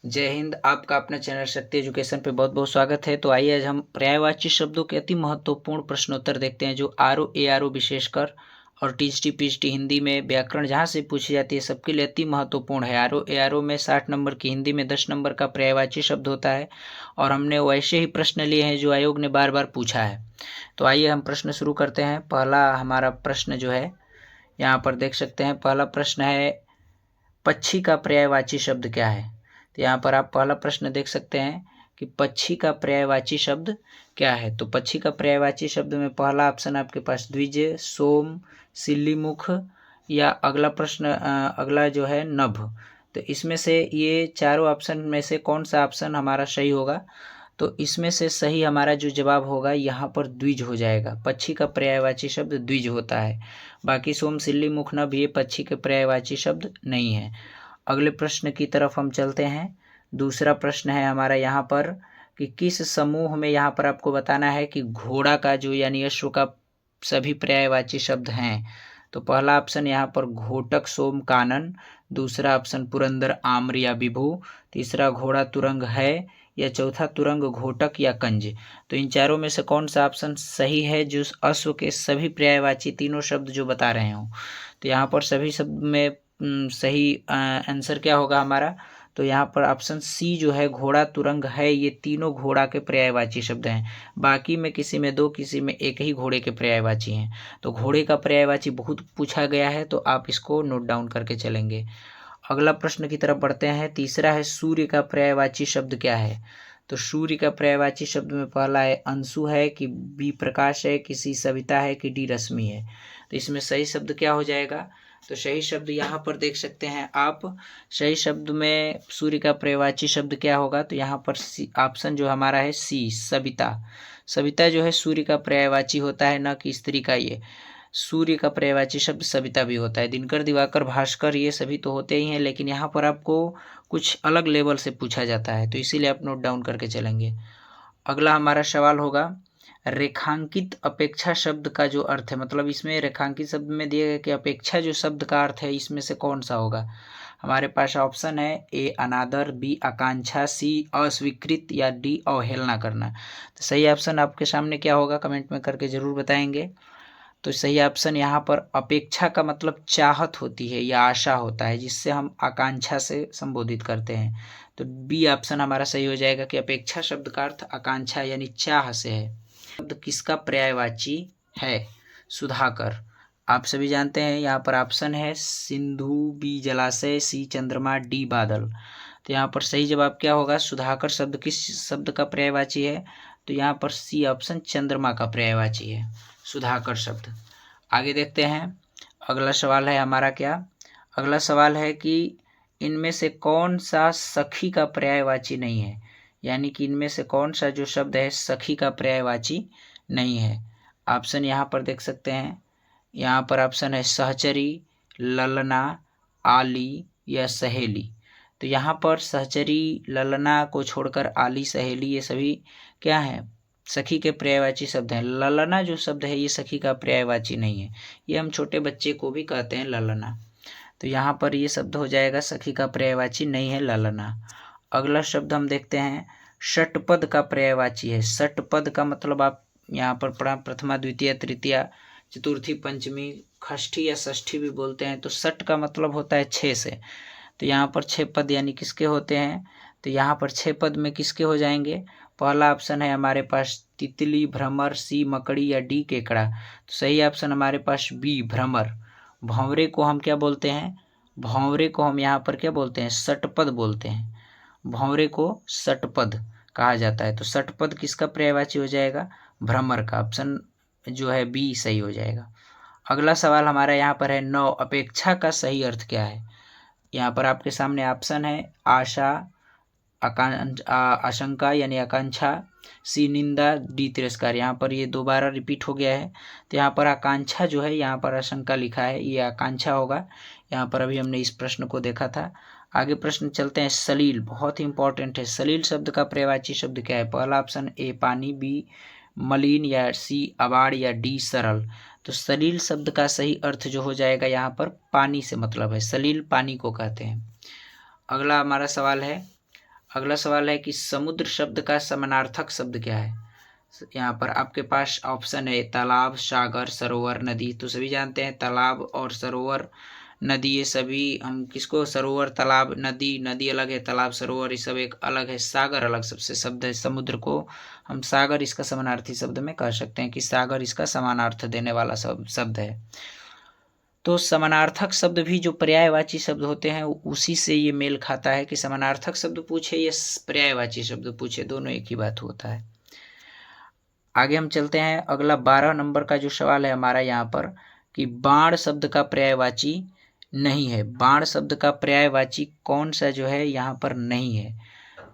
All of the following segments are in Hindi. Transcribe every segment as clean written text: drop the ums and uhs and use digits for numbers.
जय हिंद। आपका अपना चैनल शक्ति एजुकेशन पे बहुत बहुत स्वागत है। तो आइए आज हम पर्यायवाची शब्दों के अति महत्वपूर्ण प्रश्नोत्तर देखते हैं, जो आरओ एआरओ विशेषकर और टीएचटी पीएचडी हिंदी में व्याकरण जहाँ से पूछी जाती है सबके लिए अति महत्वपूर्ण है। आरओ एआरओ में 60 नंबर की, हिंदी में 10 नंबर का पर्यायवाची शब्द होता है और हमने वैसे ही प्रश्न लिए हैं जो आयोग ने बार बार पूछा है। तो आइए हम प्रश्न शुरू करते हैं। पहला हमारा प्रश्न जो है यहाँ पर देख सकते हैं। पहला प्रश्न है, पक्षी का पर्यायवाची शब्द क्या है? तो यहाँ पर आप पहला प्रश्न देख सकते हैं कि पक्षी का पर्यायवाची शब्द क्या है। तो पक्षी का पर्यायवाची शब्द में पहला ऑप्शन आपके पास द्विज, सोम, सिल्लीमुख, या अगला प्रश्न अगला जो है नभ। तो इसमें से ये चारों ऑप्शन में से कौन सा ऑप्शन हमारा सही होगा? तो इसमें से सही हमारा जो जवाब होगा यहाँ पर द्विज हो जाएगा। पक्षी का पर्यायवाची शब्द द्विज होता है। बाकी सोम, सिल्ली, मुख, नभ ये पक्षी के पर्यायवाची शब्द नहीं है। अगले प्रश्न की तरफ हम चलते हैं। दूसरा प्रश्न है हमारा यहाँ पर कि किस समूह में, यहाँ पर आपको बताना है कि घोड़ा का जो यानी अश्व का सभी पर्यायवाची शब्द हैं। तो पहला ऑप्शन यहाँ पर घोटक, सोम, कानन। दूसरा ऑप्शन पुरंदर, आम्र या विभु। तीसरा घोड़ा तुरंग है, या चौथा तुरंग, घोटक या कंज। तो इन चारों में से कौन सा ऑप्शन सही है जो अश्व के सभी पर्यायवाची तीनों शब्द जो बता रहे हो? तो यहाँ पर सभी शब्द में सही आंसर क्या होगा हमारा? तो यहाँ पर ऑप्शन सी जो है, घोड़ा तुरंग है, ये तीनों घोड़ा के पर्यायवाची शब्द हैं। बाकी में किसी में दो, किसी में एक ही घोड़े के पर्यायवाची हैं। तो घोड़े का पर्यायवाची बहुत पूछा गया है, तो आप इसको नोट डाउन करके चलेंगे। अगला प्रश्न की तरफ बढ़ते हैं। तीसरा है, सूर्य का पर्यायवाची शब्द क्या है? तो सूर्य का पर्यायवाची शब्द में पहला है अंशु है, कि बी प्रकाश है, कि सी सविता है, कि डी रश्मि है। तो इसमें सही शब्द क्या हो जाएगा? तो सही शब्द यहाँ पर देख सकते हैं आप। सही शब्द में सूर्य का पर्यायवाची शब्द क्या होगा? तो यहाँ पर ऑप्शन जो हमारा है सी, सविता। सविता जो है सूर्य का पर्यायवाची होता है, न कि स्त्री का। ये सूर्य का पर्यायवाची शब्द सविता भी होता है। दिनकर, दिवाकर, भास्कर ये सभी तो होते ही हैं, लेकिन यहाँ पर आपको कुछ अलग लेवल से पूछा जाता है, तो इसीलिए आप नोट डाउन करके चलेंगे। अगला हमारा सवाल होगा, रेखांकित अपेक्षा शब्द का जो अर्थ है, मतलब इसमें रेखांकित शब्द में दिया गया कि अपेक्षा जो शब्द का अर्थ है इसमें से कौन सा होगा? हमारे पास ऑप्शन है ए अनादर, बी आकांक्षा, सी अस्वीकृत, या डी अवहेलना करना। तो सही ऑप्शन आपके सामने क्या होगा, कमेंट में करके जरूर बताएंगे। तो सही ऑप्शन यहाँ पर अपेक्षा का मतलब चाहत होती है या आशा होता है, जिससे हम आकांक्षा से संबोधित करते हैं। तो बी ऑप्शन हमारा सही हो जाएगा कि अपेक्षा शब्द का अर्थ आकांक्षा यानी चाह से है। शब्द किसका पर्यायवाची है? सुधाकर। आप सभी जानते हैं, यहाँ पर ऑप्शन है सिंधु, बी जलाशय, सी चंद्रमा, डी बादल। तो यहाँ पर सही जवाब क्या होगा? सुधाकर शब्द किस शब्द का पर्यायवाची है? तो यहाँ पर सी ऑप्शन चंद्रमा का पर्यायवाची है, सुधाकर शब्द। आगे देखते हैं। अगला सवाल है हमारा क्या? अगला सवाल है कि इनमें से कौन सा सखी का पर्यायवाची नहीं है, यानी कि इनमें से कौन सा जो शब्द है सखी का पर्यायवाची नहीं है। ऑप्शन यहाँ पर देख सकते हैं। यहाँ पर ऑप्शन है सहचरी, ललना, आली या सहेली। तो यहाँ पर सहचरी, ललना को छोड़कर आली, सहेली ये सभी क्या है? सखी के पर्यायवाची शब्द हैं। ललना जो शब्द है ये सखी का पर्यायवाची नहीं है, ये हम छोटे बच्चे को भी कहते हैं ललना। तो यहाँ पर ये शब्द हो जाएगा सखी का पर्यायवाची नहीं है ललना। अगला शब्द हम देखते हैं, षटपद का पर्यायवाची है। षटपद का मतलब आप यहाँ पर पढ़ा, प्रथमा, द्वितीय, तृतीया, चतुर्थी, पंचमी, षष्ठी या षष्ठी भी बोलते हैं। तो षट का मतलब होता है छः से। तो यहाँ पर 6 पद यानी किसके होते हैं? तो यहाँ पर 6 पद में किसके हो जाएंगे? पहला ऑप्शन है हमारे पास तितली, भ्रमर, सी मकड़ी, या डी केकड़ा। तो सही ऑप्शन हमारे पास बी भ्रमर। भंवरे को हम क्या बोलते हैं? भंवरे को हम यहाँ पर क्या बोलते हैं? षटपद बोलते हैं। भंवरे को षटपद कहा जाता है। तो षटपद किसका पर्यायवाची हो जाएगा? भ्रमर का। ऑप्शन जो है बी सही हो जाएगा। अगला सवाल हमारा यहाँ पर है, नौ अपेक्षा का सही अर्थ क्या है? यहाँ पर आपके सामने ऑप्शन है आशा, आशंका यानी आकांक्षा, सी निंदा, डी तिरस्कार। यहाँ पर ये दोबारा रिपीट हो गया है। तो यहाँ पर आकांक्षा जो है, यहाँ पर आशंका लिखा है, ये आकांक्षा होगा। यहाँ पर अभी हमने इस प्रश्न को देखा था। आगे प्रश्न चलते हैं। सलील बहुत ही इंपॉर्टेंट है। सलील शब्द का पर्यायवाची शब्द क्या है? पहला ऑप्शन ए पानी, बी मलिन, या सी अबाड़, या डी सरल। तो सलील शब्द का सही अर्थ जो हो जाएगा यहाँ पर पानी से मतलब है। सलील पानी को कहते हैं। अगला हमारा सवाल है, अगला सवाल है कि समुद्र शब्द का समानार्थक शब्द क्या है। यहाँ पर आपके पास ऑप्शन है तालाब, सागर, सरोवर, नदी। तो सभी जानते हैं तालाब और सरोवर, नदी, ये सभी हम किसको, सरोवर, तालाब, नदी, नदी अलग है, तालाब, सरोवर ये सब एक अलग है, सागर अलग सबसे शब्द है। समुद्र को हम सागर इसका समानार्थी शब्द में कह सकते हैं कि सागर इसका समानार्थ देने वाला शब्द है। तो समानार्थक शब्द भी जो पर्यायवाची शब्द होते हैं उसी से ये मेल खाता है कि समानार्थक शब्द पूछे या पर्यायवाची शब्द पूछे, दोनों एक ही बात होता है। आगे हम चलते हैं, अगला 12 नंबर का जो सवाल है हमारा यहाँ पर कि बाण शब्द का पर्यायवाची नहीं है। बाण शब्द का पर्यायवाची कौन सा जो है यहाँ पर नहीं है।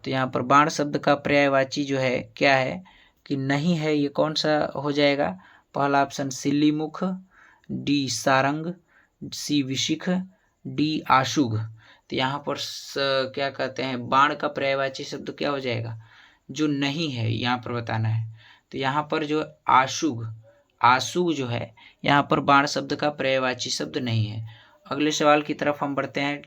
तो यहाँ पर बाण शब्द का पर्यायवाची जो है क्या है कि नहीं है, ये कौन सा हो जाएगा। पहला ऑप्शन सिल्लीमुख, डी सारंग, सी विशिख, डी आशुग। तो यहाँ पर क्या कहते हैं, बाण का पर्यायवाची शब्द क्या हो जाएगा, जो नहीं है यहाँ पर बताना है। तो यहाँ पर जो आशुग, आशुग जो है यहाँ पर बाण शब्द का पर्यायवाची शब्द नहीं है। अगले सवाल की तरफ हम बढ़ते हैं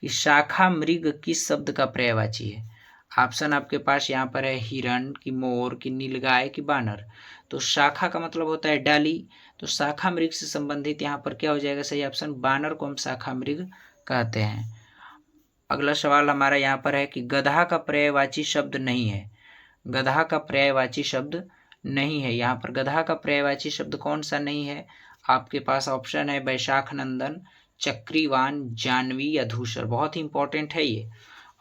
कि शाखा मृग किस शब्द का पर्यायवाची है। ऑप्शन आपके पास यहाँ पर है हिरण, की मोर, की नीलगाय, की बानर। तो शाखा का मतलब होता है डाली, तो शाखा मृग से संबंधित यहाँ पर क्या हो जाएगा, सही ऑप्शन बानर को हम शाखा मृग कहते हैं। अगला सवाल हमारा यहाँ पर है कि गधा का पर्यायवाची शब्द नहीं है। गधा का पर्यायवाची शब्द नहीं है, यहाँ पर गधा का पर्यायवाची शब्द कौन सा नहीं है। आपके पास ऑप्शन है वैशाख नंदन, चक्रीवान, जानवी या धूसर। बहुत ही इंपॉर्टेंट है ये।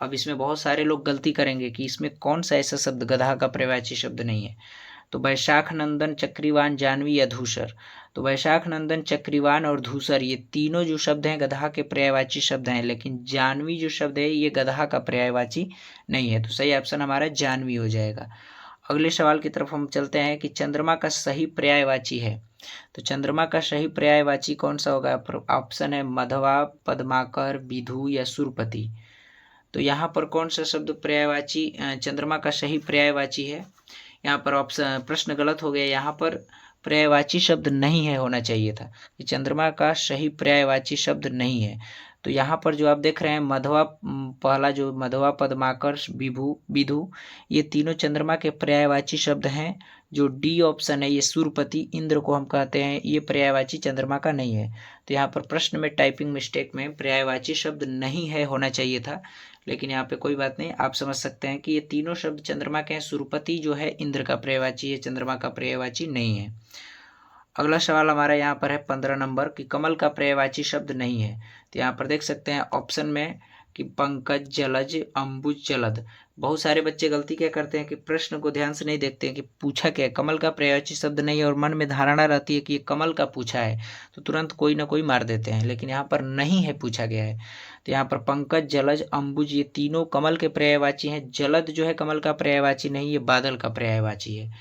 अब इसमें बहुत सारे लोग गलती करेंगे कि इसमें कौन सा ऐसा शब्द गधा का पर्यायवाची शब्द नहीं है। तो वैशाख नंदन, चक्रीवान, जानवी या धूसर। तो वैशाख नंदन, चक्रीवान और धूसर ये तीनों जो शब्द हैं गधा के पर्यायवाची शब्द हैं, लेकिन जानवी जो शब्द है ये गधा का पर्यायवाची नहीं है। तो सही ऑप्शन हमारा जानवी हो जाएगा। अगले सवाल की तरफ हम चलते हैं कि चंद्रमा का सही पर्यायवाची है। तो चंद्रमा का सही पर्यायवाची कौन सा होगा। ऑप्शन है मधवा, पद्माकर, विधु या सुरपति। तो यहाँ पर कौन सा शब्द पर्यायवाची चंद्रमा का सही पर्यायवाची है। यहाँ पर ऑप्शन प्रश्न गलत हो गया, यहाँ पर पर्यायवाची शब्द नहीं है, होना चाहिए था कि चंद्रमा का सही पर्यायवाची शब्द नहीं है। तो यहाँ पर जो आप देख रहे हैं मधवा, पहला जो मधवा, पद्माकर, विधु ये तीनों चंद्रमा के पर्यायवाची शब्द हैं। जो डी ऑप्शन है ये सुरपति, इंद्र को हम कहते हैं, ये पर्यायवाची चंद्रमा का नहीं है। तो यहाँ पर प्रश्न में टाइपिंग मिस्टेक में पर्यायवाची शब्द नहीं है होना चाहिए था, लेकिन यहाँ पे कोई बात नहीं, आप समझ सकते हैं कि ये तीनों शब्द चंद्रमा के हैं। सुरपति जो है इंद्र का पर्यायवाची है, चंद्रमा का पर्यायवाची नहीं है। अगला सवाल हमारा यहाँ पर है 15 नंबर कि कमल का पर्यायवाची शब्द नहीं है। तो यहाँ पर देख सकते हैं ऑप्शन में कि पंकज, जलज, अम्बुज, जलद। बहुत सारे बच्चे गलती क्या करते हैं कि प्रश्न को ध्यान से नहीं देखते हैं कि पूछा क्या है। कमल का पर्यायवाची शब्द नहीं है और मन में धारणा रहती है कि ये कमल का पूछा है, तो तुरंत कोई ना कोई मार देते हैं, लेकिन यहाँ पर नहीं है, पूछा गया है। तो यहाँ पर पंकज, जलज, अम्बुज ये तीनों कमल के पर्यायवाची हैं। जलद जो है कमल का पर्यायवाची नहीं, ये बादल का पर्यायवाची है।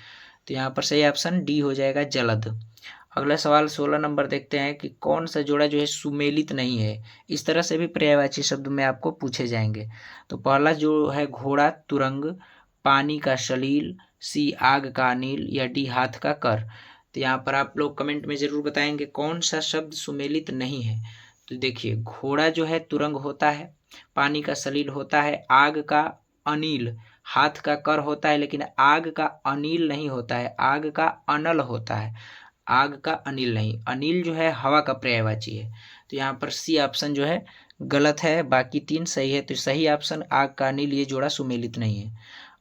तो यहाँ पर सही ऑप्शन डी हो जाएगा, जलद। अगला सवाल 16 नंबर देखते हैं कि कौन सा जोड़ा जो है सुमेलित नहीं है। इस तरह से भी पर्यायवाची शब्द में आपको पूछे जाएंगे। तो पहला जो है घोड़ा, तुरंग, पानी का सलील, सी आग का अनिल या डी हाथ का कर। तो यहाँ पर आप लोग कमेंट में जरूर बताएंगे कौन सा शब्द सुमेलित नहीं है। तो देखिए घोड़ा जो है तुरंग होता है, पानी का सलील होता है, आग का अनिल, हाथ का कर होता है, लेकिन आग का अनिल नहीं होता है, आग का अनल होता है, आग का अनिल नहीं। अनिल जो है हवा का पर्यायवाची है। तो यहाँ पर सी ऑप्शन जो है गलत है, बाकी तीन सही है। तो सही ऑप्शन आग का अनिल ये जोड़ा सुमेलित नहीं है।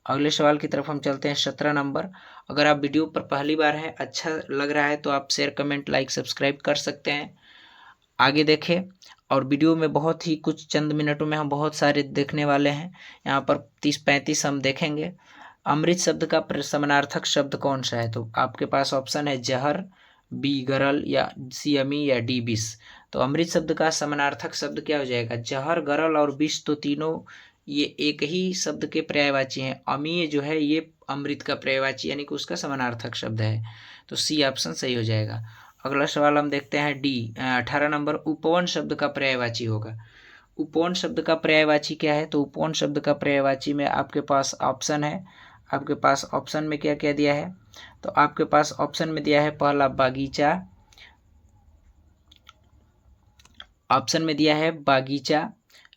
अगले सवाल की तरफ हम चलते हैं 17 नंबर। अगर आप वीडियो पर पहली बार हैं, अच्छा लग रहा है तो आप शेयर, कमेंट, लाइक, सब्सक्राइब कर सकते हैं। आगे देखें, और वीडियो में बहुत ही कुछ चंद मिनटों में हम बहुत सारे देखने वाले हैं। यहाँ पर 30-35 हम देखेंगे। अमृत शब्द का समानार्थक शब्द कौन सा है। तो आपके पास ऑप्शन है जहर, बी गरल या सी अमी या डी विष। तो अमृत शब्द का समानार्थक शब्द क्या हो जाएगा, जहर, गरल और विष। तो तीनों ये एक ही शब्द के पर्यायवाची हैं। अमीय जो है ये अमृत का पर्यायवाची यानी कि उसका समानार्थक शब्द है। तो सी ऑप्शन सही हो जाएगा। अगला सवाल हम देखते हैं डी 18 नंबर, उपवन शब्द का पर्यायवाची होगा। उपवन शब्द का पर्यायवाची क्या है। तो उपवन शब्द का पर्यायवाची में आपके पास ऑप्शन है, आपके पास ऑप्शन में क्या क्या दिया है। तो आपके पास ऑप्शन में दिया है पहला बागीचा, ऑप्शन में दिया है बागीचा,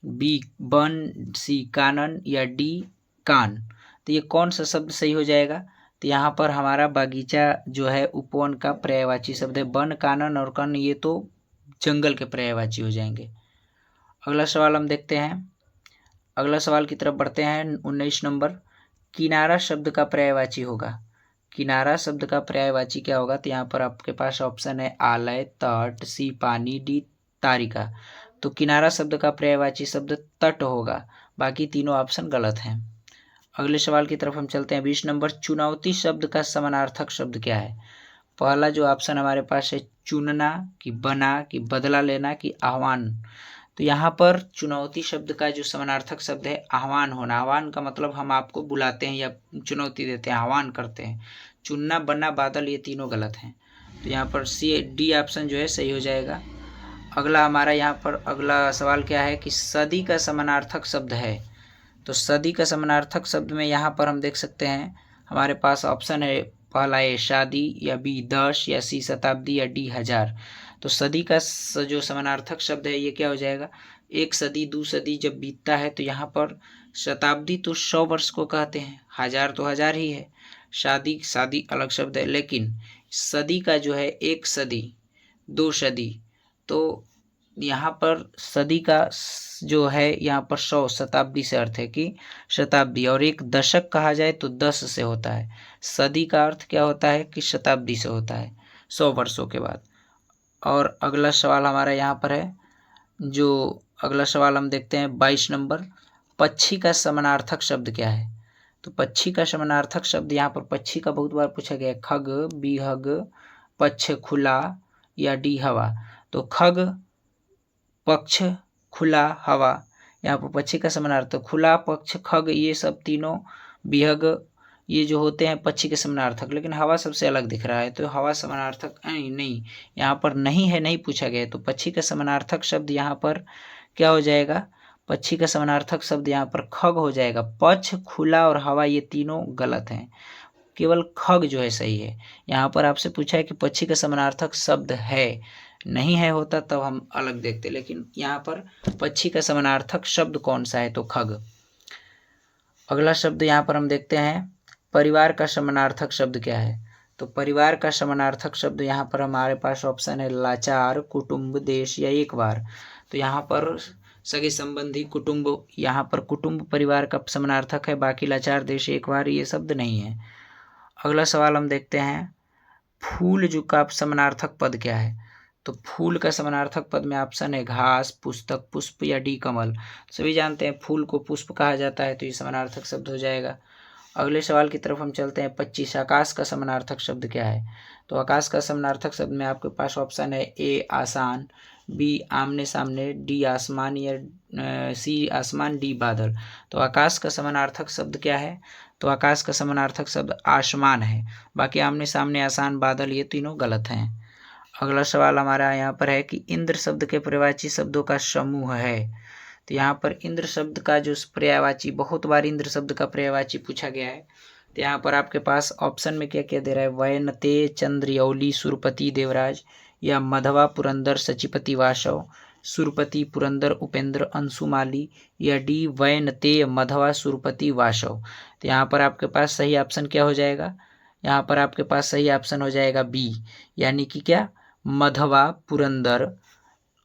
बी वन, सी कानन या डी कान। तो ये कौन सा शब्द सही हो जाएगा? तो यहाँ पर हमारा बागीचा जो है उपवन का पर्यायवाची शब्द है। वन, कानन और कन ये तो जंगल के पर्यायवाची हो जाएंगे। अगला सवाल हम देखते हैं। अगला सवाल की तरफ बढ़ते हैं। 19 नंबर, किनारा शब्द का पर्यायवाची होगा। किनारा शब्द का पर्यायवाची क्या होगा? तो यहाँ पर आपके पास ऑप्शन है आलय, तट, सी पानी, डी तारिका। तो किनारा शब्द का पर्यायवाची शब्द तट होगा, बाकी तीनों ऑप्शन गलत हैं। अगले सवाल की तरफ हम चलते हैं। 20 नंबर, चुनौती शब्द का समानार्थक शब्द क्या है? पहला जो ऑप्शन हमारे पास है चुनना, कि बना, कि बदला लेना, कि आह्वान। तो यहाँ पर चुनौती शब्द का जो समानार्थक शब्द है आह्वान होना। आह्वान का मतलब हम आपको बुलाते हैं या चुनौती देते हैं, आह्वान करते हैं। चुनना, बनना, बादल ये तीनों गलत हैं। तो यहाँ पर सी डी ऑप्शन जो है सही हो जाएगा। अगला हमारा यहाँ पर अगला सवाल क्या है कि सदी का समानार्थक शब्द है। तो सदी का समानार्थक शब्द में यहाँ पर हम देख सकते हैं हमारे पास ऑप्शन है पहला ए शादी, या बी 10, या सी शताब्दी, या डी 1000। तो सदी का जो समानार्थक शब्द है ये क्या हो जाएगा? एक सदी, 2 सदी जब बीतता है तो यहाँ पर शताब्दी तो 100 वर्ष को कहते हैं, 1000 तो 1000 ही है। शादी अलग शब्द है, लेकिन सदी का जो है 1 सदी, 2 सदी, तो यहाँ पर सदी का जो है यहाँ पर 100 शताब्दी से अर्थ है कि शताब्दी, और एक दशक कहा जाए तो 10 से होता है। सदी का अर्थ क्या होता है कि शताब्दी से होता है, 100 वर्षों के बाद। और अगला सवाल हमारा यहाँ पर है, जो अगला सवाल हम देखते हैं 22 नंबर, पक्षी का समानार्थक शब्द क्या है? तो पक्षी का समानार्थक शब्द यहाँ पर पक्षी का बहुत बार पूछा गया है। खग, बिहग, पक्ष, खुला, या डी हवा। तो खग, पक्ष, खुला, हवा, यहाँ पर पक्षी का समानार्थक खुला, पक्ष, खग ये सब तीनों, बिहग ये जो होते हैं पक्षी के समानार्थक। लेकिन हवा सबसे अलग दिख रहा है, तो हवा समानार्थक नहीं, यहाँ पर नहीं है, नहीं पूछा गया। तो पक्षी का समानार्थक शब्द यहाँ पर क्या हो जाएगा? पक्षी का समानार्थक शब्द यहाँ पर खग हो जाएगा। पक्ष, खुला और हवा ये तीनों गलत हैं, केवल खग जो है सही है। यहाँ पर आपसे पूछा है कि पक्षी का समानार्थक शब्द है, नहीं है होता तब हम अलग देखते, लेकिन यहाँ पर पक्षी का समानार्थक शब्द कौन सा है? तो खग। अगला शब्द यहाँ पर हम देखते हैं, परिवार का समानार्थक शब्द क्या है? तो परिवार का समानार्थक शब्द यहाँ पर हमारे पास ऑप्शन है लाचार, कुटुंब, देश, या एक बार। तो यहाँ पर सगे संबंधी, कुटुंब, यहाँ पर कुटुंब परिवार का समानार्थक है, बाकी लाचार, देश, एक बार ये शब्द नहीं है। अगला सवाल हम देखते हैं, फूल जो का समानार्थक पद क्या है? तो फूल का समानार्थक पद में ऑप्शन है घास, पुस्तक, पुष्प, या डी कमल। सभी जानते हैं फूल को पुष्प कहा जाता है, तो ये समानार्थक शब्द हो जाएगा। अगले सवाल की तरफ हम चलते हैं। 25, आकाश का समानार्थक शब्द क्या है? तो आकाश का समानार्थक शब्द में आपके पास ऑप्शन है ए आसान, बी आमने सामने, डी आसमान, या सी आसमान, डी बादल। तो आकाश का समानार्थक शब्द क्या है? तो आकाश का समानार्थक शब्द आसमान है, बाकी आमने सामने, आसान, बादल ये तीनों गलत हैं। अगला सवाल हमारा यहाँ पर है कि इंद्र शब्द के पर्यायवाची शब्दों का समूह है। तो यहाँ पर इंद्र शब्द का जो पर्यायवाची, बहुत बार इंद्र शब्द का पर्यायवाची पूछा गया है। तो यहाँ पर आपके पास ऑप्शन में क्या क्या दे रहा है? वैनते, चंद्रयौली, सुरपति, देवराज, या मधवा, पुरंदर, सचिपति, वासव, सुरपति, पुरंदर, उपेंद्र, अंशुमाली, या डी वैनते, मधवा, सुरपति, वासव। तो यहाँ पर आपके पास सही ऑप्शन क्या हो जाएगा? यहाँ पर आपके पास सही ऑप्शन हो जाएगा बी, यानी कि क्या? मधवा, पुरंदर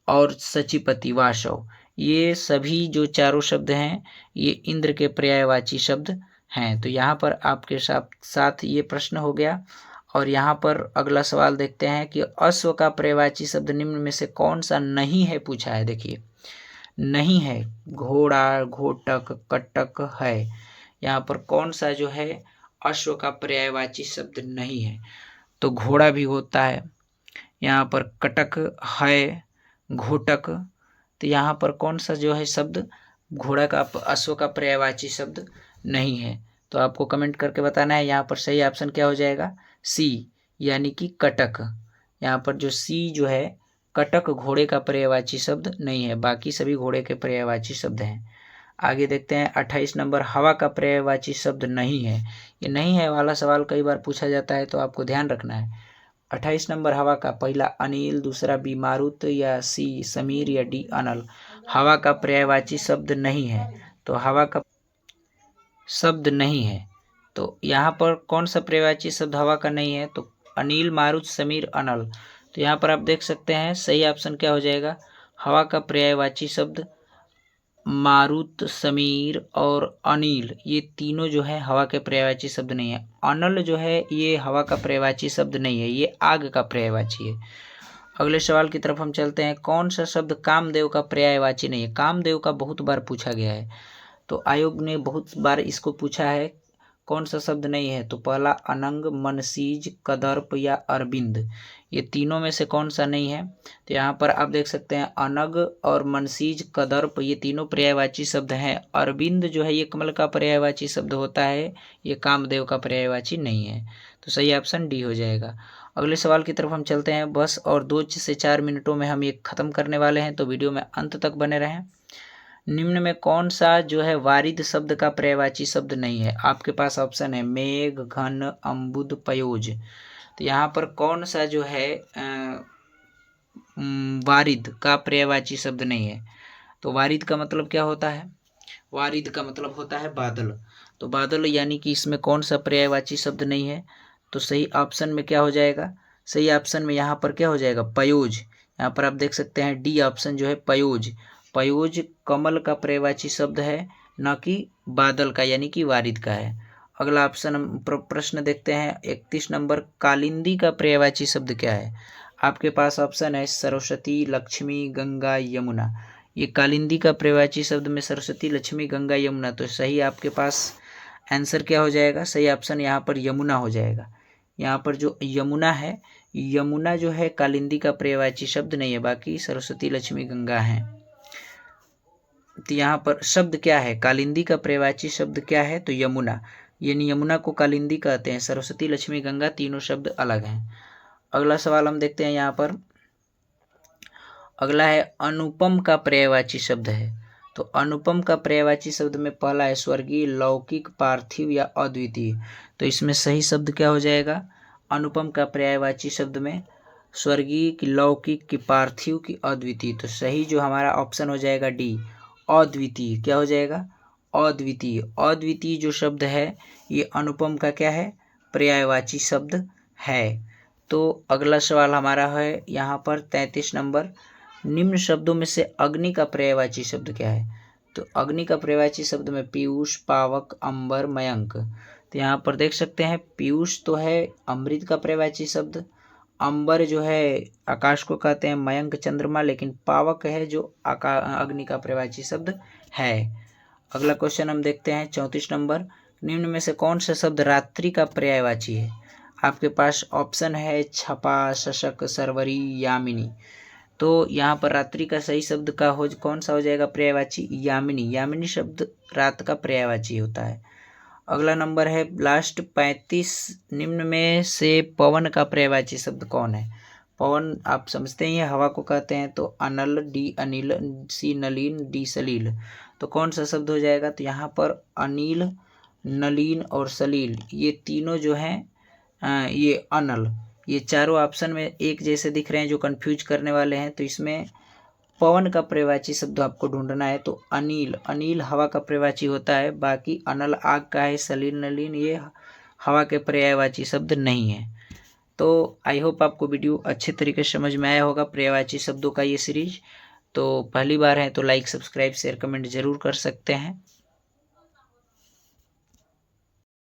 और सचिपति, वासव ये सभी जो चारों शब्द हैं ये इंद्र के पर्यायवाची शब्द हैं। तो यहाँ पर आपके साथ ये प्रश्न हो गया। और यहाँ पर अगला सवाल देखते हैं कि अश्व का पर्यायवाची शब्द निम्न में से कौन सा नहीं है पूछा है। देखिए नहीं है, घोड़ा, घोटक, कटक है। यहाँ पर कौन सा जो है अश्व का पर्यायवाची शब्द नहीं है? तो घोड़ा भी होता है, यहाँ पर कटक है, घोटक। तो यहाँ पर कौन सा जो है शब्द घोड़ा का, अश्व का पर्यायवाची शब्द नहीं है? तो आपको कमेंट करके बताना है। यहाँ पर सही ऑप्शन क्या हो जाएगा? सी, यानी कि कटक। यहाँ पर जो सी जो है कटक घोड़े का पर्यायवाची शब्द नहीं है, बाकी सभी घोड़े के पर्यायवाची शब्द हैं। आगे देखते हैं 28 नंबर, हवा का पर्यायवाची शब्द नहीं है। ये नहीं है वाला सवाल कई बार पूछा जाता है, तो आपको ध्यान रखना है। 28 नंबर हवा का, पहला अनिल, दूसरा बी मारुत, या सी समीर, या डी अनल। हवा का पर्यायवाची शब्द नहीं है। तो हवा का शब्द नहीं है। तो यहाँ पर कौन सा पर्यायवाची शब्द हवा का नहीं है? तो अनिल, मारुत, समीर, अनल। तो यहाँ पर आप देख सकते हैं सही ऑप्शन क्या हो जाएगा, हवा का पर्यायवाची शब्द मारुत, समीर और अनिल, ये तीनों जो है हवा के पर्यायवाची शब्द नहीं है। अनल जो है ये हवा का पर्यायवाची शब्द नहीं है, ये आग का पर्यायवाची है। अगले सवाल की तरफ हम चलते हैं। कौन सा शब्द कामदेव का पर्यायवाची नहीं है? कामदेव का बहुत बार पूछा गया है, तो आयोग ने बहुत बार इसको पूछा है, कौन सा शब्द नहीं है? तो पहला अनंग, मनसीज, कदर्प या अरविंद, ये तीनों में से कौन सा नहीं है? तो यहाँ पर आप देख सकते हैं अनग और मनसीज, कदर्प, ये तीनों पर्यायवाची शब्द हैं। अरविंद जो है ये कमल का पर्यायवाची शब्द होता है, ये कामदेव का पर्यायवाची नहीं है। तो सही ऑप्शन डी हो जाएगा। अगले सवाल की तरफ हम चलते हैं। बस और 2 से 4 मिनटों में हम ये ख़त्म करने वाले हैं, तो वीडियो में अंत तक बने रहें। निम्न में कौन सा जो है वारिद शब्द का पर्यायवाची शब्द नहीं है? आपके पास ऑप्शन है मेघ, घन, अम्बुद, पयोज। तो यहाँ पर कौन सा जो है वारिद का पर्यायवाची शब्द नहीं है? तो वारिद का मतलब क्या होता है? वारिद का मतलब होता है बादल। तो बादल यानी कि इसमें कौन सा पर्यायवाची शब्द नहीं है? तो सही ऑप्शन में क्या हो जाएगा? सही ऑप्शन में यहाँ पर क्या हो जाएगा? पयोज। यहाँ पर आप देख सकते हैं डी ऑप्शन जो है पयोज। पयोज कमल का पर्यायवाची शब्द है, न कि बादल का यानी कि वारिद का है। अगला ऑप्शन हम प्रश्न देखते हैं 31 नंबर। कालिंदी का पर्यायवाची शब्द क्या है? आपके पास ऑप्शन है सरस्वती, लक्ष्मी, गंगा, यमुना। ये कालिंदी का पर्यायवाची शब्द में सरस्वती, लक्ष्मी, गंगा, यमुना। तो सही आपके पास आंसर क्या हो जाएगा? सही ऑप्शन यहाँ पर यमुना हो जाएगा। यहाँ पर जो यमुना है, यमुना जो है कालिंदी का पर्यायवाची शब्द नहीं है, बाकी सरस्वती, लक्ष्मी, गंगा हैं। तो यहाँ पर शब्द क्या है? कालिंदी का पर्यायवाची शब्द क्या है? तो यमुना। यानी यमुना को कालिंदी कहते हैं। सरस्वती, लक्ष्मी, गंगा तीनों शब्द अलग हैं। अगला सवाल हम देखते हैं यहाँ पर। अगला है अनुपम का पर्यायवाची शब्द है। तो अनुपम का पर्यायवाची शब्द में पहला है स्वर्गीय, लौकिक, पार्थिव या अद्वितीय। तो इसमें सही शब्द क्या हो जाएगा? अनुपम का पर्यायवाची शब्द में स्वर्गीय, की लौकिक, की पार्थिव, की अद्वितीय। तो सही जो हमारा ऑप्शन हो जाएगा डी, अद्वितीय। क्या हो जाएगा? अद्वितीय। अद्वितीय जो शब्द है ये अनुपम का क्या है? पर्यायवाची शब्द है। तो अगला सवाल हमारा है यहाँ पर 33 नंबर। निम्न शब्दों में से अग्नि का पर्यायवाची शब्द क्या है? तो अग्नि का पर्यायवाची शब्द में पीयूष, पावक, अंबर, मयंक। तो यहाँ पर देख सकते हैं पीयूष तो है अमृत का पर्यायवाची शब्द, अंबर जो है आकाश को कहते हैं, मयंक चंद्रमा, लेकिन पावक है जो अग्नि का पर्यायवाची शब्द है। अगला क्वेश्चन हम देखते हैं 34 नंबर। निम्न में से कौन सा शब्द रात्रि का पर्यायवाची है? आपके पास ऑप्शन है छपा, शशक, सरवरी, यामिनी। तो यहाँ पर रात्रि का सही शब्द का कौन सा हो जाएगा पर्यायवाची? यामिनी। यामिनी शब्द रात का पर्यायवाची होता है। अगला नंबर है लास्ट 35। निम्न में से पवन का पर्यायवाची शब्द कौन है? पवन आप समझते ही हैं हवा को कहते हैं। तो अनल, डी अनिल, सी नलीन, डी सलील। तो कौन सा शब्द हो जाएगा? तो यहाँ पर अनिल, नलीन और सलील ये तीनों जो हैं ये अनल, ये चारों ऑप्शन में एक जैसे दिख रहे हैं जो कंफ्यूज करने वाले हैं। तो इसमें पवन का पर्यायवाची शब्द आपको ढूंढना है। तो अनिल, अनिल हवा का पर्यायवाची होता है, बाकी अनल आग का है, सलील, नलीन ये हवा के पर्यायवाची शब्द नहीं है। तो आई होप आपको वीडियो अच्छे तरीके से समझ में आया होगा, पर्यायवाची शब्दों का ये सीरीज। तो पहली बार है तो लाइक, सब्सक्राइब, शेयर, कमेंट जरूर कर सकते हैं।